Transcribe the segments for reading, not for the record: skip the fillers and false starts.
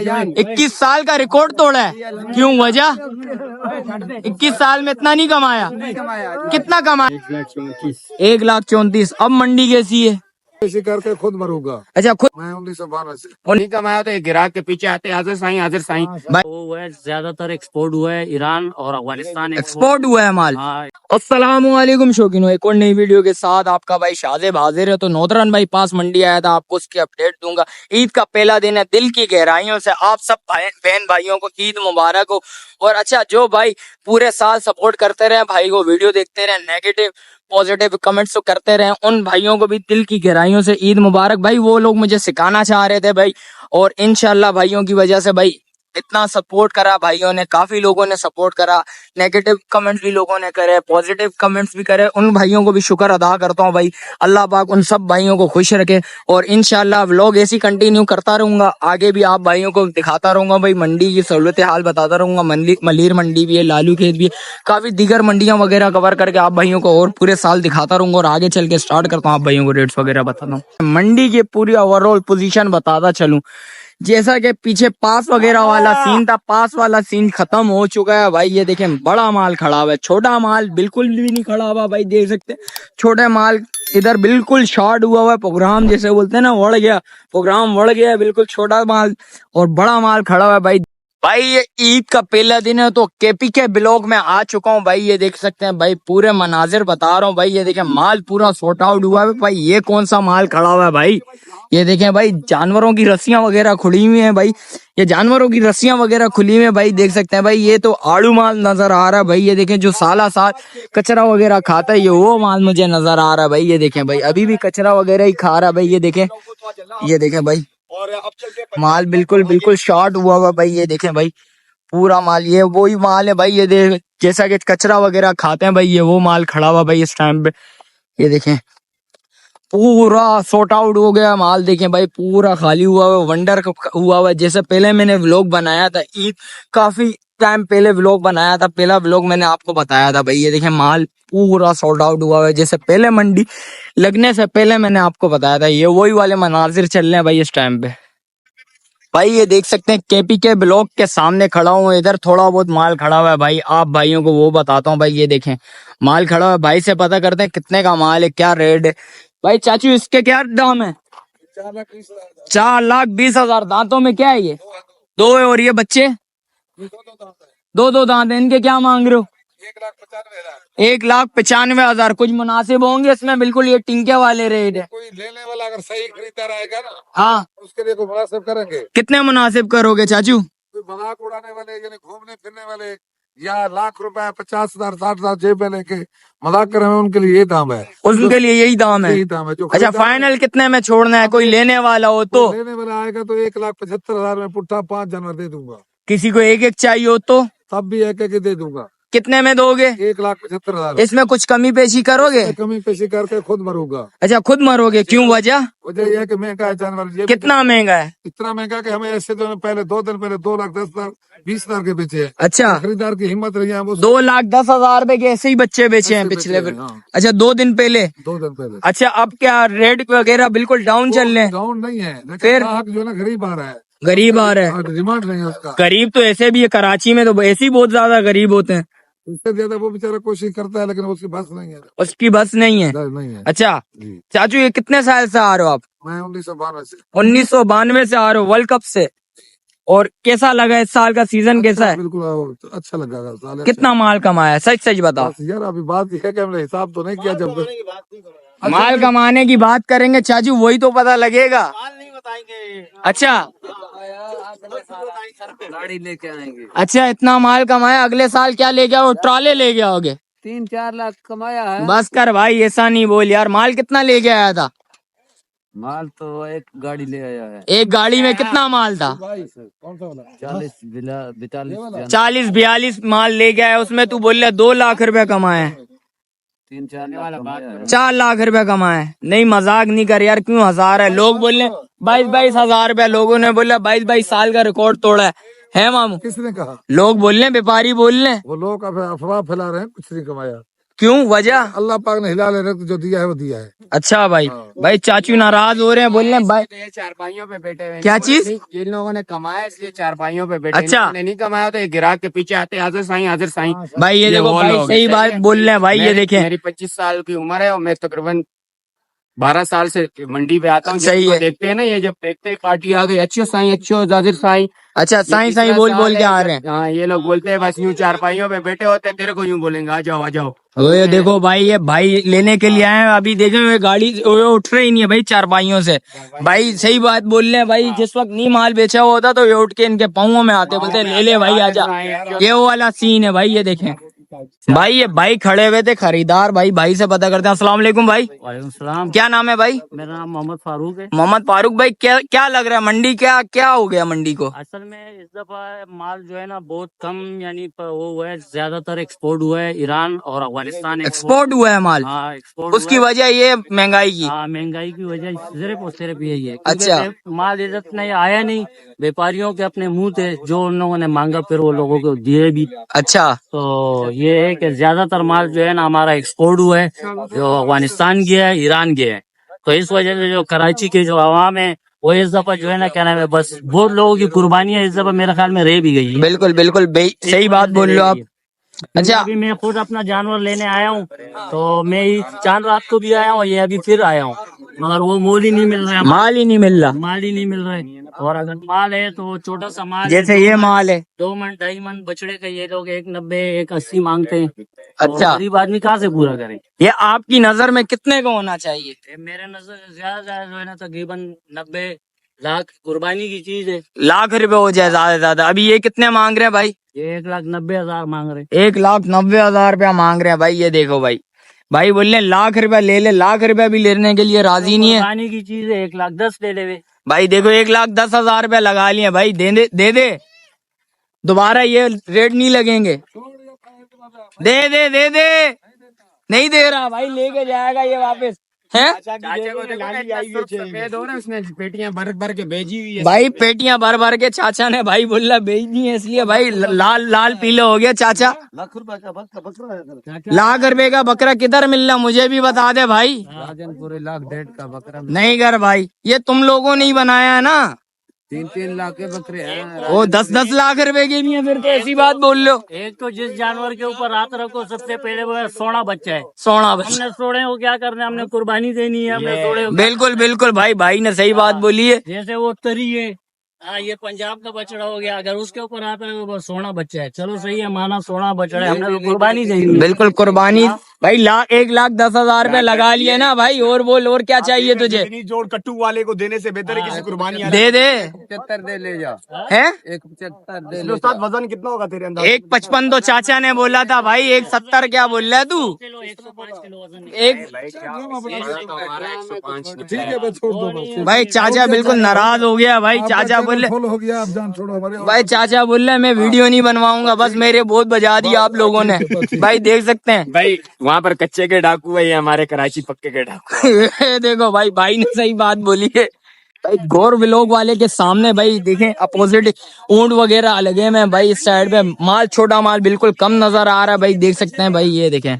21 साल का रिकॉर्ड तोड़ा है, क्यों वजह? 21 साल में इतना नहीं कमाया, कितना कमाया? 1,34,000। अब मंडी कैसी है? ऐसे करके खुद मरूंगा। अच्छा, खुद मैं 1912 से नहीं कमाया तो गिराक के पीछे आते हाजिर साईं वो है ज्यादातर एक्सपोर्ट हुआ है ईरान और अफगानिस्तान एक्सपोर्ट हुआ है माल। हाँ। अस्सलामुअलैकुम शौकीनो, एक और नई वीडियो के साथ आपका भाई शाज़ेब हाजिर है। तो नौतरन भाई पास मंडी आया था, आपको उसकी अपडेट दूंगा। ईद का पहला दिन है, दिल की गहराइयों से आप सब बहन भाइयों को ईद मुबारक हो। और अच्छा, जो भाई पूरे साल सपोर्ट करते रहे भाई को, वीडियो देखते रहे, नेगेटिव पॉजिटिव कमेंट्स तो करते रहे, उन भाइयों को भी दिल की गहराइयों से ईद मुबारक। भाई वो लोग मुझे सिखाना चाह रहे थे भाई, और इंशाल्लाह भाइयों की वजह से भाई इतना सपोर्ट करा भाइयों ने, काफी लोगों ने सपोर्ट करा, नेगेटिव कमेंट्स भी लोगों ने करे, पॉजिटिव कमेंट्स भी करे। उन भाइयों को भी शुक्र अदा करता हूँ भाई। अल्लाह पाक उन सब भाइयों को खुश रखे, और इंशाल्लाह व्लॉग ऐसी कंटिन्यू करता रहूंगा, आगे भी आप भाइयों को दिखाता रहूंगा भाई, मंडी की सहूलत हाल बताता रहूंगा। मलीर मंडी भी है, लालू खेत भी है, काफी दीगर मंडियां वगैरह कवर करके आप भाइयों को और पूरे साल दिखाता रहूंगा। और आगे चल के स्टार्ट करता हूँ, आप भाइयों को रेट्स वगैरह बताता हूँ, मंडी की पूरी ओवरऑल पोजीशन बताता चलूं। जैसा कि पीछे पास वगैरह वाला सीन था, पास वाला सीन खत्म हो चुका है भाई। ये देखें, बड़ा माल खड़ा हुआ है, छोटा माल बिल्कुल भी नहीं खड़ा हुआ भाई। देख सकते हैं छोटे माल इधर बिल्कुल शॉर्ट हुआ है, प्रोग्राम जैसे बोलते हैं ना, बढ़ गया प्रोग्राम, बढ़ गया बिल्कुल। छोटा माल और बड़ा माल खड़ा हुआ है भाई। भाई ये ईद का पहला दिन है, तो केपी के ब्लॉग में आ चुका हूँ भाई। ये देख सकते हैं भाई, पूरे मनाजिर बता रहा हूँ भाई। ये देखें, माल पूरा सॉर्ट आउट हुआ है भाई। ये कौन सा माल खड़ा हुआ है भाई? ये देखें भाई, जानवरों की रस्सियां वगैरह खुली हुई हैं भाई। ये जानवरों की रस्सियां वगैरह खुली हुई हैं भाई, देख सकते हैं भाई। ये तो आड़ू माल नजर आ रहा है भाई। ये देखें, जो साला साल कचरा वगैरह खाता है, ये वो माल मुझे नजर आ रहा है भाई। ये देखें भाई, अभी भी कचरा वगैरह ही खा रहा है भाई। ये देखें भाई, माल बिल्कुल बिल्कुल शॉर्ट हुआ भाई। ये देखें भाई, पूरा माल ये वही माल है भाई। ये देख, जैसा कि कचरा वगैरह खाते हैं भाई, ये वो माल खड़ा हुआ भाई इस टाइम पे। ये देखें, पूरा सॉर्ट आउट हो गया माल। देखें भाई, पूरा खाली हुआ हुआ, वंडर हुआ हुआ। जैसे पहले मैंने व्लॉग बनाया था ईद, काफी टाइम पहले व्लॉग बनाया था, पहला व्लॉग मैंने आपको बताया था भाई। ये देखें, माल पूरा सॉर्ट आउट हुआ है, जैसे पहले मंडी लगने से पहले मैंने आपको बताया था। ये वही वाले मनाजिर चल रहे हैं भाई इस टाइम पे भाई। ये देख सकते हैं, केपी के ब्लॉक के सामने खड़ा हूँ। इधर थोड़ा बहुत माल खड़ा हुआ है भाई, आप भाइयों को वो बताता हूँ भाई। ये देखें, माल खड़ा हुआ है, भाई से पता करते हैं कितने का माल है, क्या रेट है भाई। चाचू, इसके क्या दाम है? 4,20,000। दांतों में क्या है? ये दो है, और ये बच्चे दो दांत है। इनके क्या मांग रहे हो? 1,95,000। कुछ मुनासिब होंगे इसमें? बिल्कुल ये टिंके वाले रेट है। कोई लेने वाला अगर सही खरीदार आएगा ना, हाँ, उसके लिए कोई मुनासिब करेंगे। कितने मुनासिब करोगे चाचू? कोई मजाक उड़ाने वाले, यानी घूमने फिरने वाले, या लाख रुपए 50,000 60,000 जेब में लेके मजाक कर रहे हैं, उनके लिए ये दाम है। उनके लिए यही दाम है। यही दाम है। जो अच्छा, फाइनल कितने में छोड़ना है? कोई लेने वाला हो तो? लेने वाला आएगा तो 1,75,000 में पुट्ठा 5 जानवर दे दूंगा। किसी को एक एक चाहिए हो तो तब भी एक एक दे दूंगा। कितने में दोगे? 1,75,000। इसमें कुछ कमी पेशी करोगे? कमी पेशी करके खुद मरूंगा। अच्छा, खुद मरोगे? क्यों, वजह? वजह यह है कि महंगा है जानवर। ये कितना महंगा है? इतना महंगा कि हमें ऐसे तो पहले 2 दिन पहले 2,10,000 20,000 के बेचे। अच्छा, खरीदार की हिम्मत रही है, वो 2,10,000 रुपए के ऐसे ही बच्चे बेचे हैं पिछले हाँ। अच्छा, 2 दिन पहले। 2 दिन पहले। अच्छा, अब क्या रेट वगैरह बिल्कुल डाउन चल रहे हैं? डाउन नहीं है, फिर ग्राहक जो है ना गरीब आ रहा है। गरीब आ रहा है, डिमांड नहीं है उसका। गरीब तो ऐसे भी है, कराची में तो ऐसे ही बहुत ज्यादा गरीब होते हैं। उससे ज्यादा वो बेचारा कोशिश करता है, लेकिन उसकी बस नहीं है। उसकी बस नहीं है? नहीं है। अच्छा चाचू, ये कितने साल से आ रहे हो आप? मैं 1992 से। 1992 से आ रहे हो, वर्ल्ड कप से। और कैसा लगा इस साल का सीजन? कैसा है? बिल्कुल अच्छा लगा। कितना माल कमाया? सच सच बताओ यार। अभी बात है कि हमने हिसाब तो नहीं किया। जब माल कमाने की बात करेंगे चाचू, वही तो पता लगेगा। अच्छा, गाड़ी लेके आएंगे। अच्छा, इतना माल कमाया, अगले साल क्या लेके आओ? ट्रॉले लेके आओगे? 3-4 लाख कमाया है। बस कर भाई, ऐसा नहीं बोल यार। माल कितना लेके आया था? माल तो एक गाड़ी ले आया है। एक गाड़ी में कितना माल था? 40-42 माल लेके आया। उसमें तू बोल रहा 2 लाख रुपए कमाए? 4 लाख रुपए कमाए। नहीं, मजाक नहीं कर यार, क्यों 1000 है? लोग बोल रहे 22,000 रुपया, लोगों ने बोला 22 साल का रिकॉर्ड तोड़ा है मामू? किसने कहा? लोग बोल रहे, व्यापारी बोल रहे। वो लोग अफवाह फैला रहे हैं, कुछ नहीं कमाया। क्यों वजह? अल्लाह पाक ने हिलाल रक्त जो दिया है वो दिया है। अच्छा भाई, भाई चाचू नाराज हो रहे हैं, बोल रहे हैं भाई ये चार भाइयों पे बैठे हुए हैं। क्या चीज? जिन लोगों ने कमाया इसलिए चार भाइयों पे बैठे। अच्छा। इन्होंने नहीं कमाया तो ये गिराक के पीछे आते हाजिर साईं हाजिर साईं। भाई ये देखो वो भाई लोग सही बात बोल रहे हैं भाई, ये देखें। मेरी 25 साल की उम्र है और मैं तकरीबन 12 साल से मंडी पे आता हूँ। सही है। देखते हैं ना, ये जब देखते हैं पार्टी आ गई, अच्छो साईं अच्छो हाजिर साईं। अच्छा साईं साईं बोल बोल के आ रहे हैं। हाँ, ये लोग बोलते हैं बस यूं चार पाइयों पे बैठे होते हैं, तेरे को यूं बोलेंगे आ जाओ आ जाओ। वो ये देखो भाई, ये भाई लेने के लिए आए हैं, अभी देखे हुए गाड़ी वो उठ रही नहीं है भाई चार भाइयों से। भाई सही बात बोल रहे हैं भाई, जिस वक्त नहीं माल बेचा हुआ होता तो ये उठ के इनके पाँवों में आते, बोलते ले ले भाई आजा। ये वो वाला सीन है भाई, ये देखें भाई, ये भाई खड़े हुए थे खरीदार। भाई से पता करते हैं। अस्सलाम वालेकुम भाई। वालेकुम सलाम। क्या नाम है भाई? मेरा नाम मोहम्मद फारूक है। मोहम्मद फारूक भाई, क्या क्या लग रहा है मंडी, क्या क्या हो गया मंडी को? असल में इस दफा माल जो है ना बहुत कम, यानी वो हुआ है, ज्यादातर एक्सपोर्ट हुआ है ईरान और अफगानिस्तान। एक्सपोर्ट हुआ है माल? हाँ एक्सपोर्ट। उसकी वजह ये महंगाई की? हाँ महंगाई की वजह सिर्फ और सिर्फ यही है। क्योंकि अच्छा। माल इज्जत नहीं आया, नहीं व्यापारियों के अपने मुंह थे, जो उन लोगों ने मांगा फिर वो लोगों को दिए भी। अच्छा। तो ये है कि ज्यादातर माल जो है ना हमारा एक्सपोर्ट हुआ है, जो अफगानिस्तान गया है, ईरान गया है। तो इस वजह से जो कराची के जो आवाम है वो इस दफा जो है ना क्या नाम है, बस बहुत लोगों की कुर्बानी है, इस दफा मेरे ख्याल में रह भी गई है। बिल्कुल बिल्कुल सही बात बोल रहे हो आप। अच्छा। अभी मैं खुद अपना जानवर लेने आया हूँ, तो मैं चांद रात को भी आया हूँ, ये अभी फिर आया हूँ, मगर वो मोल ही नहीं मिल रहा है, माल ही नहीं मिल रहा। माल ही नहीं मिल रहा है। और अगर माल है तो छोटा सा माल, जैसे ये माल है 2 मन 2.5 मन बछड़े का, ये लोग 1.90 1.80 मांगते हैं। अच्छा। तो गरीब आदमी कहाँ से पूरा करे? ये आपकी नजर में कितने का होना चाहिए? ये मेरे नजर से ज्यादा जो है ना तकरीबन 90 लाख कुर्बानी की चीज है। लाख रुपए हो जाए ज्यादा से ज्यादा। अभी ये कितने मांग रहे हैं भाई? ये 1,90,000 मांग रहे। 1,90,000 रुपया मांग रहे हैं भाई। ये देखो भाई, भाई बोल रहे लाख रुपया ले ले, लाख रुपया भी लेने के लिए राजी नहीं है। कुर्बानी की चीज है, 1,10,000 ले ले। भाई देखो 1,10,000 रुपया लगा लिए भाई, दे दोबारा ये रेट नहीं लगेंगे। दे नहीं दे रहा भाई, लेके जाएगा ये वापस है। चाचा को देखो सफेद हो रहा है, उसने पेटियां भर भर के भेजी हुई है भाई पेटियां भर भर के चाचा ने भाई बोला भेज दी है, इसलिए भाई लाल लाल पीले हो गया चाचा। लाख रुपए का बकरा है। लाख रुपए का बकरा किधर मिल रहा मुझे भी बता दे भाई। राजनपुर 1,50,000 का बकरा। नहीं कर भाई, ये तुम लोगों ने ही बनाया है ना। 3-3 लाख के बकरे हैं। वो 10-10 लाख रुपए के भी हैं, फिर तो ऐसी बात बोल लो। एक तो जिस जानवर के ऊपर हाथ रखो सबसे पहले वो है सोना बच्चा है। सोना बच्चा। हमने सोने को क्या करना है, हमने कुर्बानी देनी है, हमने सोने को। बिल्कुल बिल्कुल भाई ने सही बात बोली है। जैसे वो तरी है, हाँ ये पंजाब का बछड़ा हो गया, अगर उसके ऊपर हाथ रखो वो सोना बच्चा है। चलो सही है, माना सोना बछड़ा है, हमने तो कुर्बानी देनी है। बिल्कुल कुर्बानी भाई। 1,10,000 रुपया लगा लिए ना भाई, और बोल और क्या चाहिए तुझे? जोड़ कट्टू वाले को देने से बेहतर है किसी कुर्बानी दे 75 दे ले जा है। 175 दे ले। उस्ताद वजन कितना होगा तेरे अंदर? 1,55 तो चाचा ने बोला था भाई, 1,70 क्या बोल रहा है तू? 105 किलो वजन। एक ठीक है बस छोड़ दो बस। भाई चाचा बिल्कुल नाराज हो गया भाई। चाचा बोले फुल हो गया, आप जान छोड़ो हमारे। भाई, चाचा बोल रहे मैं वीडियो नहीं बनवाऊंगा, बस मेरे बहुत बजा दिया आप लोगों ने। भाई देख सकते हैं भाई वहाँ पर कच्चे के डाकू है, ये हमारे कराची पक्के के डाकू। ये देखो भाई ने सही बात बोली है भाई। गौर व्लॉग वाले के सामने भाई देखें, अपोजिट ऊंट वगैरह लगे में भाई। इस साइड पे माल, छोटा माल बिल्कुल कम नजर आ रहा है भाई, देख सकते हैं भाई। ये देखें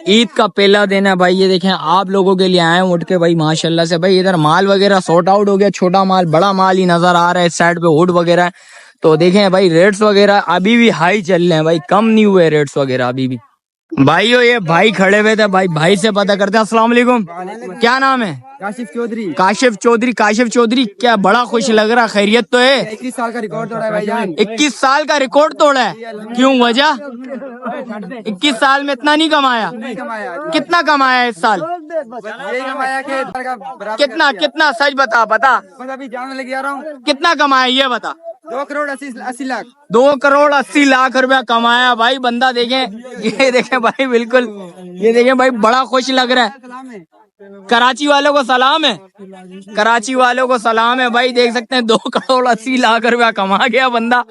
ईद का पहला दिन है भाई, ये देखें आप लोगों के लिए आए हैं उठ के भाई माशाल्लाह से भाई। इधर माल वगैरह सॉर्ट आउट हो गया, छोटा माल बड़ा माल ही नजर आ रहा है। इस साइड पे ऊंट वगैरह है। तो देखें भाई रेट्स वगैरह अभी भी हाई चल रहे हैं भाई, कम नहीं हुए रेट्स वगैरह अभी भी। भाइयों ये भाई खड़े हुए थे भाई से पता करते हैं। अस्सलाम वालेकुम, क्या नाम है? काशिफ चौधरी। काशिफ चौधरी, क्या बड़ा खुश लग रहा, खैरियत तो है? 21 साल का रिकॉर्ड तोड़ा है भाईजान। 21 साल का रिकॉर्ड तोड़ा है, क्यों वजह? 21 साल में इतना नहीं कमाया? कितना कमाया इस साल? यही कमाया कि कितना सच बता बस अभी जान लेके आ रहा हूँ। कितना कमाया ये बता। 2 करोड़ 80 लाख। 2 करोड़ 80 लाख रुपया कमाया भाई बंदा। देखें ये देखें भाई, बिल्कुल ये देखें भाई, बड़ा खुश लग रहा है। कराची वालों को सलाम है, कराची वालों को सलाम है भाई। देख सकते हैं 2 करोड़ 80 लाख रुपया कमा गया बंदा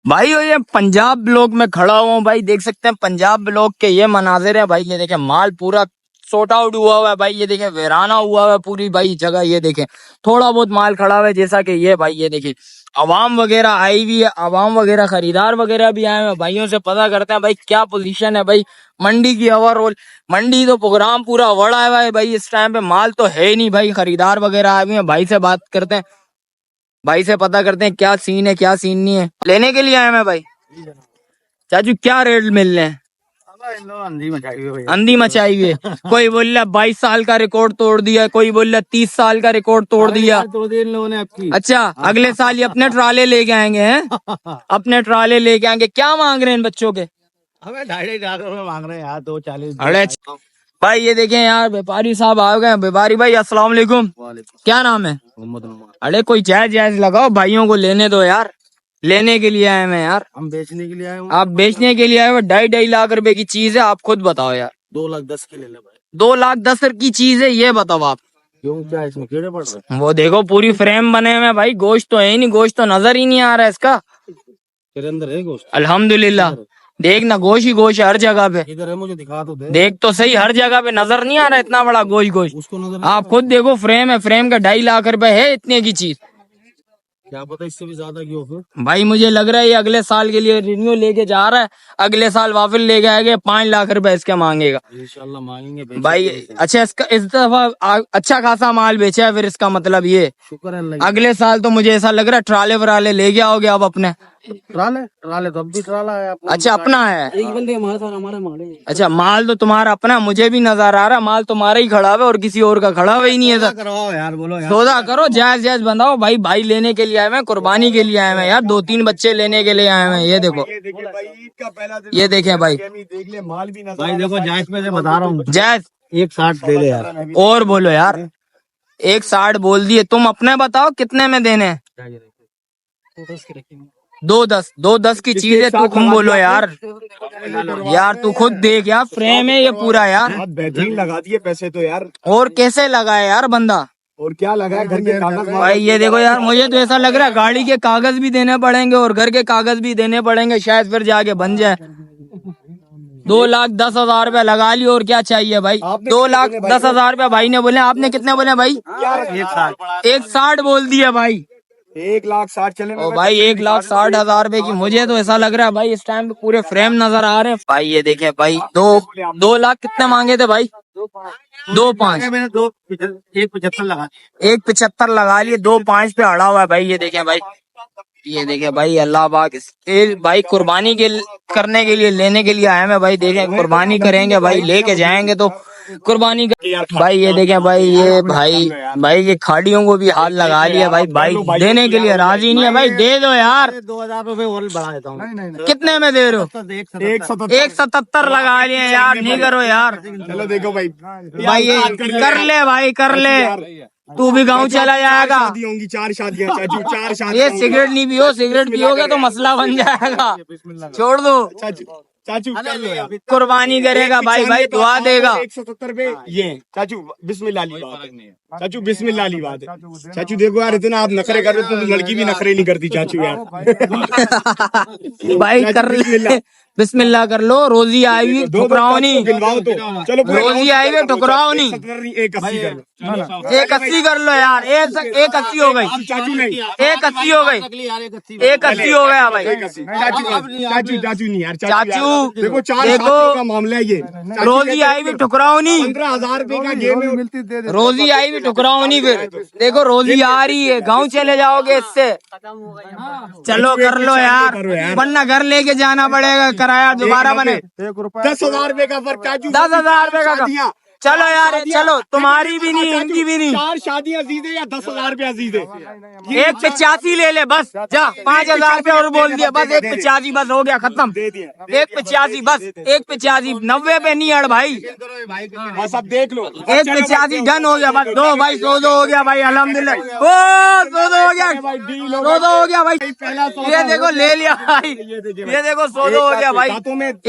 भाई। ये पंजाब ब्लॉक में खड़ा हुआ हूँ भाई, देख सकते हैं पंजाब ब्लॉक के ये मनाजिर है भाई। ये देखें माल पूरा सॉर्ट आउट हुआ हुआ है भाई। ये देखें वीराना हुआ हुआ है पूरी भाई जगह। ये देखें थोड़ा बहुत माल खड़ा हुआ है, जैसा कि ये भाई ये देखिए आवाम वगैरह आई हुई है, आवाम वगैरह खरीदार वगैरह भी आए हैं। भाइयों से पता करते हैं भाई क्या पोजीशन है भाई मंडी की। ओवरऑल मंडी तो प्रोग्राम पूरा बड़ा हुआ है भाई। इस टाइम पे माल तो है ही नहीं भाई, खरीदार वगैरह आए हुए हैं। भाई से बात करते हैं, भाई से पता करते हैं क्या सीन है क्या सीन नहीं है। लेने के लिए आए हैं भाई। चाचू क्या रेट मिल रहे हैं? अंधी मचाई हुई है। कोई बोल रहा 22 साल का रिकॉर्ड तोड़ दिया, कोई बोल रहा 30 साल का रिकॉर्ड तोड़ दिया। 2 दिन लोगों ने आपकी। अच्छा अगले साल ये अपने ट्राले लेके आएंगे हैं? अपने ट्राले लेके आएंगे। क्या मांग रहे हैं इन बच्चों के? हमें 2.5 लाख रुपए मांग रहे हैं यार, 240। अरे भाई ये देखें यार व्यापारी साहब आ गए। व्यापारी भाई अस्सलाम वालेकुम, क्या नाम है? अरे कोई जायज जायज लगाओ, भाइयों को लेने दो यार। लेने के लिए आए हैं यार। हम बेचने के लिए आए हैं। आप बेचने के लिए आए हो? 2.5 लाख रुपए की चीज है, आप खुद बताओ यार। 2,10,000 के ले ले भाई। 2,10,000 की चीज है, ये बताओ आप। क्यों, क्या इसमें कीड़े पड़ रहे हैं? वो देखो पूरी फ्रेम बने हुए हैं भाई। गोश्त तो है ही नहीं, गोश्त तो नजर ही नहीं आ रहा है इसका। तेरे अंदर है गोश्त? अल्हम्दुलिल्लाह देख ना, गोश्त ही गोश्त है हर जगह पे। इधर है, मुझे दिखा तो दे। देख तो सही, हर जगह पे नजर नहीं आ रहा इतना बड़ा गोश्त गोश्त। उसको नजर आप खुद देखो फ्रेम है, फ्रेम का 2.5 लाख रुपए है इतने की चीज। क्या पता इससे भी ज्यादा क्यों फिर। भाई मुझे लग रहा है ये अगले साल के लिए रिन्यू लेके जा रहा है, अगले साल वापस लेके आएगा। 5 लाख रुपए इसके मांगेगा इंशाल्लाह मांगेंगे भाई। अच्छा इसका इस दफा अच्छा खासा माल बेचा है फिर, इसका मतलब ये शुक्र है अल्लाह। अगले साल तो मुझे ऐसा लग रहा है ट्राले वराले ले गया हो गया अब अपने। ट्राले तो अब भी ट्राला है आपको। अच्छा अपना है? एक बंदे हमारे साथ हमारे माल है। अच्छा माल तो तुम्हारा अपना है, मुझे भी नजर आ रहा है माल तुम्हारा ही खड़ा हुआ है और किसी और का खड़ा हुआ ही नहीं है सर। करवाओ यार, बोलो यार। सौदा करो, जायज जायज बनाओ भाई। भाई लेने के लिए आए हैं, कुर्बानी के लिए आए हैं यार। 2-3 बच्चे लेने के लिए आए हैं। ये देखो, ये देखें भाई, भाई देखो जायज में से बता रहा हूँ। जायज 1,60 दे दे यार। और बोलो यार। 1,60 बोल दिए, तुम अपने बताओ कितने में देने हैं? 2,10 की चीज है, तू खुद बोलो यार। यार तू खुद देख यार, फ्रेम है ये पूरा यार। बेहतरीन लगा दिए पैसे तो यार। और कैसे लगाए यार बंदा? और क्या लगा है, घर के कागज। भाई ये देखो यार, मुझे तो ऐसा लग रहा है गाड़ी के कागज भी देने पड़ेंगे और घर के कागज भी देने पड़ेंगे, शायद फिर जाके बन जाए। 2,10,000 रुपया लगा लियो, और क्या चाहिए भाई? 2,10,000 रुपया भाई ने बोले। आपने कितने बोले भाई? 1,60 बोल दिया भाई। 1,60,000 चले। ओ भाई 1,60,000 रुपए की। मुझे तो ऐसा लग रहा है भाई इस टाइम पे पूरे फ्रेम नजर आ रहे हैं भाई। ये देखें भाई, 2 लाख कितने मांगे थे भाई? 2,500। मैंने 1,75 लगा। 1,75 लगा लिए, 2,500 पे अड़ा हुआ है भाई। ये देखें भाई, ये देखें भाई, अल्लाह पाक भाई कुर्बानी के करने के लिए लेने के लिए आए हैं भाई। देखें कुर्बानी करेंगे भाई, लेके जाएंगे तो कुर्बानी भाई। ये देखें भाई, ये भाई ये खाड़ियों को भी हाथ लगा लिया भाई। भाई देने के लिए राजी नहीं है भाई। दे दो यार। 2,000 रुपए और बढ़ा देता हूँ। कितने में दे रहे हो? 1,77 लगा लिए यार। नहीं करो यार। चलो देखो भाई, भाई ये कर ले भाई, कर ले। तू भी गाँव चला जाएगा। शादी होंगी, 4 शादियां चाचू, 4 शादियां। ये सिगरेट नहीं पियो, सिगरेट पियोगे तो मसला बन जाएगा। छोड़ दो। चाचू कर लो यार। कुर्बानी करेगा भाई, भाई दुआ देगा। 177 पे ये चाचू बिस्मिल्लाह वाली बात है। चाचू बिस्मिल्लाह वाली बात है। चाचू देखो यार, इतना आप नखरे कर रहे हो तो लड़की भी नखरे नहीं करती चाचू यार। भाई कर ले, बिस्मिल्लाह कर लो। रोजी आई हुई ठुकराओ नहीं। गिनवाओ तो चलो। रोजी आई हुई ठुकराओ नहीं। 180 कर लो। 180 कर लो यार। 180 हो गई चाचू नहीं, 180 हो गई। 180 हो गया भाई। चाचू नहीं यार। चाचू देखो 4 देखो, का मामला है ये। रोजी आई हुई ठुकराओ नहीं। 15,000 रुपए का गेम है। रोजी आई हुई ठुकराओ नहीं। फिर देखो रोजी आ रही है, गाँव चले जाओगे इससे। चलो कर लो यार, वरना घर लेके जाना पड़ेगा, किराया दोबारा बने। 10,000 रुपए का फर्क चाचू। 10,000 रुपए का। चलो यार, चलो तुम्हारी भी नहीं, इनकी भी नहीं। 4 शादियां अजीज है या 10,000 रुपए अजीज है? 1,85 ले ले बस। जा 5,000 रुपए और बोल दिया बस। 1,85 बस, हो गया खत्म। 1,85 बस, 1,85 90 पे नहीं अड़ भाई। बस अब देख लो। 1,85 डन हो गया बस। दो भाई, 100 हो गया भाई, अल्हम्दुलिल्लाह। ओ 100 हो गया, 100 हो गया भाई। ये देखो ले लिया भाई, ये देखो 100 हो गया भाई।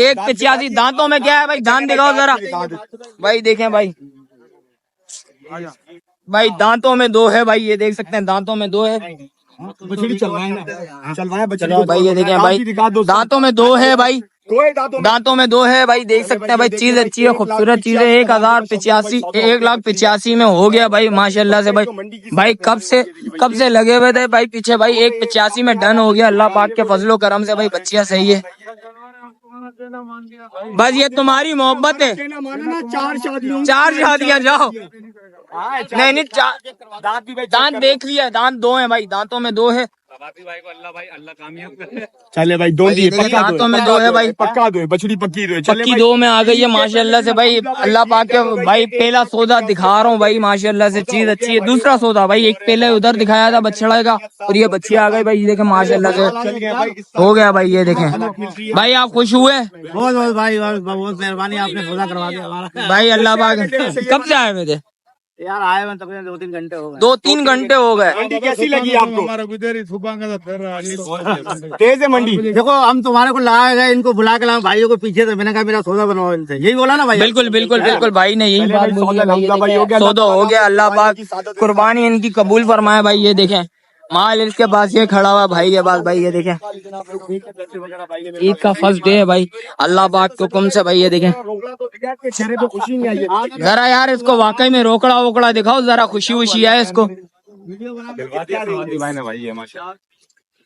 1,85 दांतों में क्या है भाई? दांत दिखाओ जरा भाई। देखें भाई, भाई दांतों में 2 है भाई। ये देख सकते हैं दांतों में 2 है। चलवाए भाई ये देखें भाई, दांतों में 2 है भाई। कोई दांतों दांतों में 2 है भाई, देख सकते हैं भाई, चीज अच्छी है, खूबसूरत चीज है। 1,85,000 में हो गया भाई माशाल्लाह से भाई। भाई कब से लगे हुए थे भाई पीछे भाई, 1,85 में डन हो गया अल्लाह पाक के फजलो करम से भाई। बच्चियां सही है, बस ये तुम्हारी मोहब्बत है। माना 4 शादियों 4 शादियां जाओ, नहीं दांत देख लिया, दांत 2 है भाई, दांतों में 2 है। चले भाई दो दिए, पक्का दांतों में 2 है भाई, पक्का दो, बछड़ी पक्की दो, चले पक्की 2 में आ गई है माशाल्लाह से भाई। अल्लाह पाक के भाई पहला सौदा दिखा रहा हूँ भाई, माशाल्लाह से चीज अच्छी है। दूसरा सौदा भाई, एक पहले उधर दिखाया था बछड़ा का, और ये बच्ची आ गई भाई, ये देखे माशाल्लाह से हो गया भाई। ये देखें भाई, आप खुश हुए? बहुत बहुत भाई, बहुत मेहरबानी, आपने सौदा करवा दिया हमारा। भाई अल्लाह पाक, कब से आए हुए थे? यार आए हुए तकरीबन 2-3 घंटे हो गए। 2-3 घंटे हो गए। मंडी कैसी लगी आपको? तेज है मंडी। देखो हम तुम्हारे को लाए गए, इनको बुला के लाए भाइयों को पीछे से, मैंने कहा मेरा सौदा बनवाओ इनसे, यही बोला ना भाई? बिल्कुल बिल्कुल बिल्कुल भाई ने यही बात बोली है भाई। ये देखें, सौदा हो गया, अल्लाह पाक कुर्बानी इनकी कबूल फरमाए भाई। ये देखें माल इसके पास ये खड़ा हुआ भाई के पास भाई। ये देखें ईद का फर्स्ट डे है भाई, अल्लाह पाक के हुक्म से भाई। ये देखें चेहरे पे खुशी नहीं आई। जरा यार इसको वाकई में रोकड़ा वोकड़ा दिखाओ, जरा खुशी वुशी है इसको।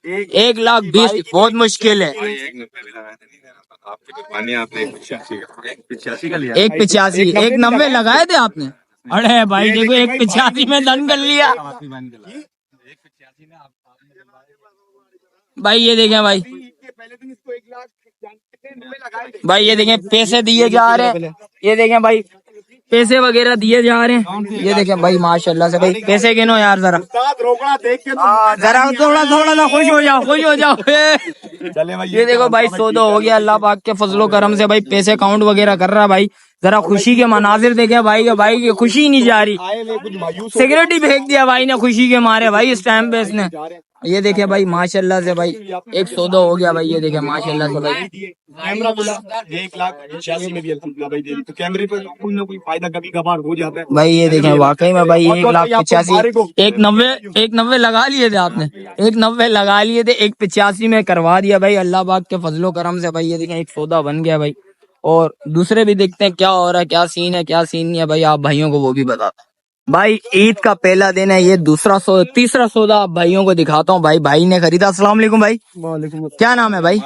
1,20,000 बहुत मुश्किल है। 1,85,000 1,90,000 लगाए थे आपने? अरे भाई देखो 1,85,000 में डन कर लिया भाई। ये देखें भाई, भाई ये देखें पैसे दिए जा रहे हैं। ये देखें भाई पैसे वगैरह दिए जा रहे हैं। ये देखें भाई माशाल्लाह से भाई, पैसे गिनो यार जरा, रोकड़ा देख के जरा थोड़ा थोड़ा सा खुश हो जाओ। चले भाई। ये देखो भाई सौदा हो गया अल्लाह पाक के फजलो करम से भाई। पैसे काउंट वगैरह कर रहा भाई, जरा खुशी के मनाजिर देखे भाई के, भाई की खुशी नहीं जा रही। सिगरेट ही फेंक दिया भाई ने खुशी के मारे भाई इस टाइम पे इसने। ये देखे भाई माशाल्लाह से भाई, एक सौदा हो गया भाई। ये देखे माशाल्लाह से भाई, कैमरा बोला 1,85,000 में भी अल्हम्दुलिल्लाह भाई दे दी, तो कैमरे पे कोई ना कोई फायदा कभी कभार हो जाता है भाई। ये देखें वाकई में भाई 1,85,000 1,90,000 लगा लिए थे आपने, 1,90,000 लगा लिए थे, 1,85,000 में करवा दिया भाई अल्लाह पाक के फजलो करम से भाई। ये देखें एक सौदा बन गया भाई। और दूसरे भी देखते हैं क्या हो रहा है, क्या सीन है क्या सीन नहीं है भाई, आप भाइयों को वो भी बताता भाई। ईद का पहला दिन है, ये तीसरा सौदा आप भाइयों को दिखाता हूँ भाई। भाई ने खरीदा, अस्सलाम वालेकुम भाई। वालेकुम। क्या नाम है भाई?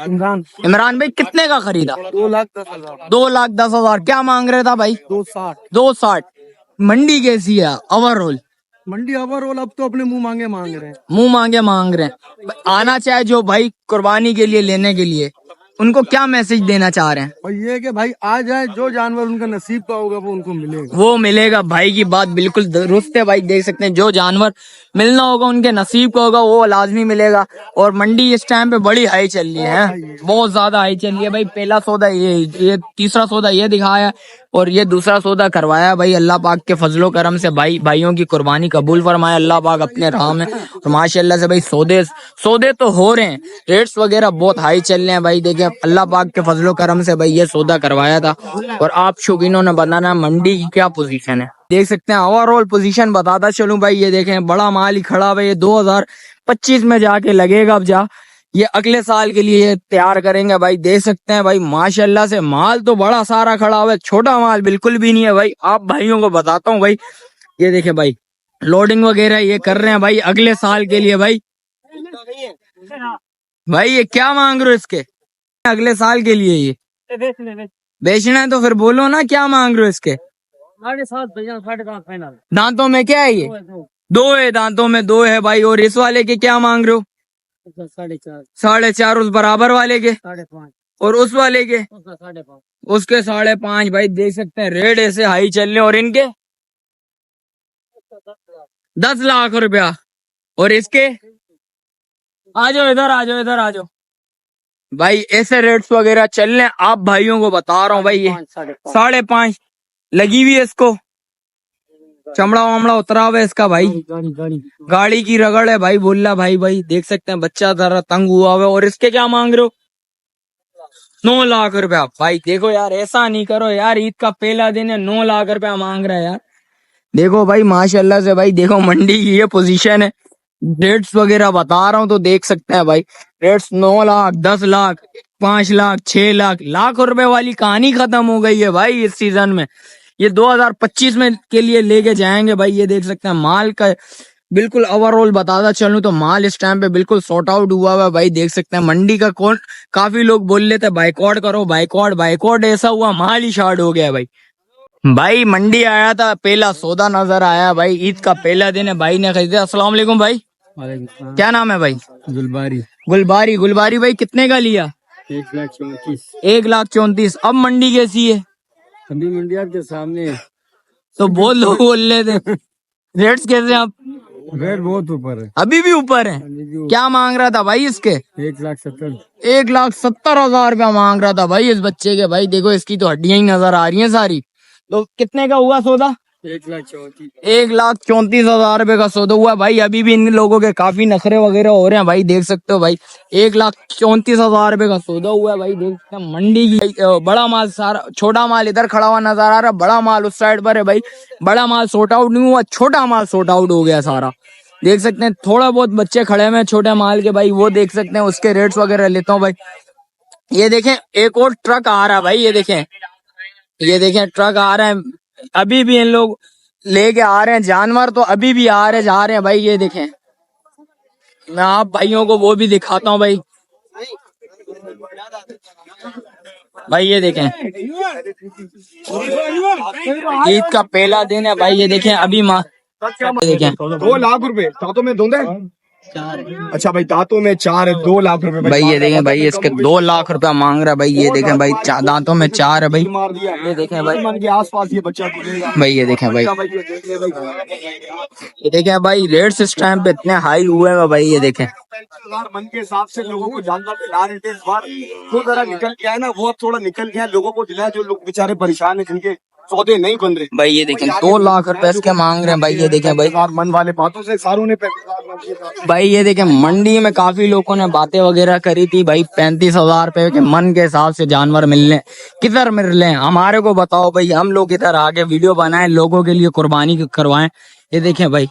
इमरान भाई। कितने का खरीदा? 2,10,000। 2,10,000 क्या मांग रहे था भाई? 2,60। 2,60। मंडी कैसी है ओवरऑल? मंडी ओवरऑल अब तो अपने मुंह मांगे मांग रहे हैं। मुंह मांगे मांग रहे हैं। आना चाहे जो भाई कुर्बानी के लिए लेने के लिए, उनको क्या मैसेज देना चाह रहे हैं? और ये कि भाई आ जाए, जो जानवर उनका नसीब का होगा वो उनको मिलेगा। वो मिलेगा भाई की बात बिल्कुल दुरुस्त है भाई। देख सकते हैं जो जानवर मिलना होगा उनके नसीब का होगा, वो लाजमी मिलेगा। और मंडी इस टाइम पे बड़ी हाई चल रही है, बहुत ज्यादा हाई चल रही है भाई। पहला सौदा ये तीसरा सौदा ये दिखाया, और ये दूसरा सौदा करवाया भाई। अल्लाह पाक के फजलो करम से भाई भाइयों की कुर्बानी कबूल फरमाए अल्लाह पाक अपने राह में। और माशाल्लाह से भाई सौदे तो हो रहे हैं, रेट्स वगैरह बहुत हाई चल रहे हैं भाई। देखे अल्लाह पाक के फजलो करम से भाई ये सौदा करवाया था। और आप शौकीनों ने बताना मंडी की क्या पोजीशन है। देख सकते हैं ओवरऑल पोजीशन बताता चलूं भाई। ये देखें बड़ा माल ही खड़ा हुआ है, ये 2025 में जाके लगेगा। अब ये अगले साल के लिए तैयार करेंगे भाई। देख सकते हैं भाई माशाल्लाह से माल तो बड़ा सारा खड़ा हुआ है, छोटा माल बिल्कुल भी नहीं है भाई। आप भाइयों को बताता हूँ भाई, ये देखे भाई लोडिंग वगैरह ये कर रहे हैं भाई अगले साल के लिए भाई। भाई ये क्या मांग रहे हो इसके अगले साल के लिए? ये बेचना है तो फिर बोलो ना क्या मांग रहे हो इसके? 7.5 फाइनल। दांतों में क्या है? ये 2 है, दांतों में 2 है भाई। और इस वाले के क्या मांग रहे हो? 4.5। 4.5। उस बराबर वाले के? 5.5। और उस वाले के? 5.5। उसके 5.5 भाई। देख सकते हैं रेट ऐसे हाई चल रहे। और इनके 10 लाख रुपया। और इसके आ जाओ इधर भाई। ऐसे रेट्स वगैरह चल रहे हैं, आप भाइयों को बता रहा हूँ भाई। ये 5.5 लगी हुई है इसको, चमड़ा वमड़ा उतरा हुआ है इसका भाई। गाड़ी की रगड़ है भाई, बोल भाई। देख सकते हैं बच्चा जरा तंग हुआ हुआ है। और इसके क्या मांग रहे हो? 9 लाख रुपया भाई। देखो यार ऐसा नहीं करो यार, ईद का पहला दिन है, 9 लाख रुपया मांग रहा है यार। देखो भाई माशाल्लाह से भाई, देखो मंडी की ये पोजीशन है। रेट्स वगैरह बता रहा हूँ तो देख सकते हैं भाई, रेट्स 9 लाख 10 लाख 5 लाख 6 लाख रुपए वाली कहानी खत्म हो गई है भाई इस सीजन में। ये 2025 में के लिए लेके जाएंगे भाई। ये देख सकते हैं माल का बिल्कुल ओवरऑल बताता चलूं तो माल इस टाइम पे बिल्कुल सॉर्ट आउट हुआ हुआ है भाई। देख सकते हैं मंडी का कौन, काफी लोग बोल लेते बाइकआउट करो, बाइकआउट ऐसा हुआ माल ही शार्ट हो गया भाई। भाई मंडी आया था, पहला सौदा नजर आया भाई। ईद का पहला दिन है, भाई ने खरीदा। अस्सलाम वालेकुम भाई, क्या नाम है भाई? गुलबारी भाई कितने का लिया? 1,34,000। अब मंडी कैसी है? अभी मंडी आपके सामने है। तो बहुत लोग बोल रहे थे रेट्स कैसे आप? रेट बहुत ऊपर है, अभी भी ऊपर है। क्या मांग रहा था भाई इसके? 1,70,000। 1,70,000 रुपया मांग रहा था भाई इस बच्चे के। भाई देखो इसकी तो हड्डियां ही नजर आ रही हैं सारी। तो कितने का हुआ सौदा? 1,34,000 रुपए का सौदा हुआ भाई। अभी भी इन लोगों के काफी नखरे वगैरह हो रहे हैं भाई, देख सकते हो भाई। 1,34,000 रुपए का सौदा हुआ है भाई। देख सकते हैं मंडी की बड़ा माल सारा, छोटा माल इधर खड़ा हुआ नजर आ रहा है, बड़ा माल उस साइड पर है भाई। बड़ा माल सॉर्ट आउट नहीं हुआ, छोटा माल सॉर्ट आउट हो गया सारा। देख सकते हैं थोड़ा बहुत बच्चे खड़े हुए हैं छोटे माल के भाई, वो देख सकते हैं। उसके रेट्स वगैरह लेता हूँ भाई। ये देखें एक और ट्रक आ रहा है भाई, ये देखें ट्रक आ रहा है। अभी भी इन लोग लेके आ रहे हैं जानवर, तो अभी भी आ रहे जा रहे हैं भाई। ये देखें, मैं आप भाइयों को वो भी दिखाता हूँ भाई। भाई ये देखें ईद का पहला दिन है भाई। ये देखें अभी देखें 2 लाख रुपए दांतों में दोंदे। अच्छा भाई दांतों में 4 है, 2 लाख रुपए भाई। ये देखें भाई इसके 2 लाख रुपया मांग रहा है भाई। ये देखें भाई दांतों में 4 है भाई। मार दिया। ये देखें भाई मन के आसपास ये बच्चा खुलेगा भाई। ये देखें भाई, ये देखें भाई रेट्स इस टाइम पे इतने हाई हुए हैं भाई। ये देखें 35,000 मन के हिसाब से लोगों को जानवर दिला रहे थे इस बार। वो जरा निकल गया है ना, वो अब थोड़ा निकल गया, लोगों को दिलाया जो लोग बेचारे परेशान है जिनके सौदे नहीं बन रहे भाई। ये देखें 2 लाख रुपए इसके मांग रहे हैं भाई। ये देखें भाई मन वाले बातों से सारों ने भाई। ये देखें मंडी में काफी लोगों ने बातें वगैरह करी थी भाई। 35,000 रुपए के मन के हिसाब से जानवर मिलने किधर मिल रहे हैं? हमारे को बताओ भाई, हम लोग इधर आगे वीडियो बनाए, लोगों के लिए कुर्बानी करवाएं। ये देखें भाई